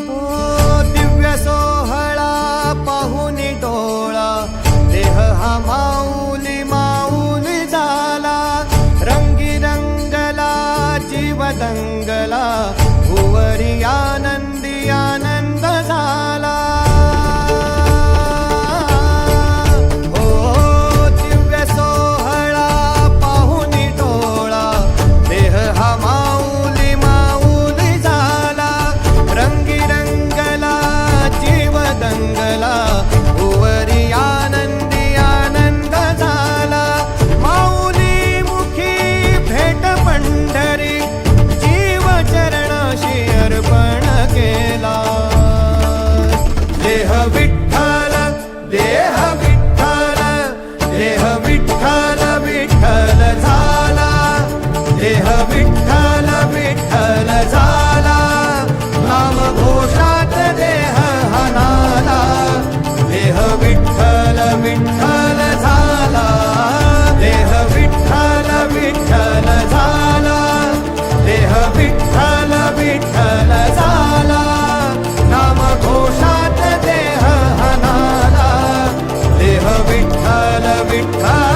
दिव्य सोहळा पाहुनी डोळा देह हा माऊली माऊली झाला रंगी रंगला जीव दंगला भुवरी आनंदी आनंद झाला दिव्य सोहळा पाहुनी डोळा देह हा माऊली माऊली झाला रंगी रंगला जीव दंगला भुवरी आनंदी आनंद झाला माऊली मुखी भेट पंढरी जीव चरणाशी अर्पण केला देह विठ्ठल देह विठ्ठल देह विठ्ठल विठ्ठल झाला देह विठ्ठल विठ्ठल झाला नाम घोषात देह हनाला देह विठ्ठल विठ्ठल झाला देह विठ्ठल विठ्ठल झाला देह विठ्ठल विठ्ठल झाला नाम घोषात देह हनाला देह विठ्ठल विठ्ठल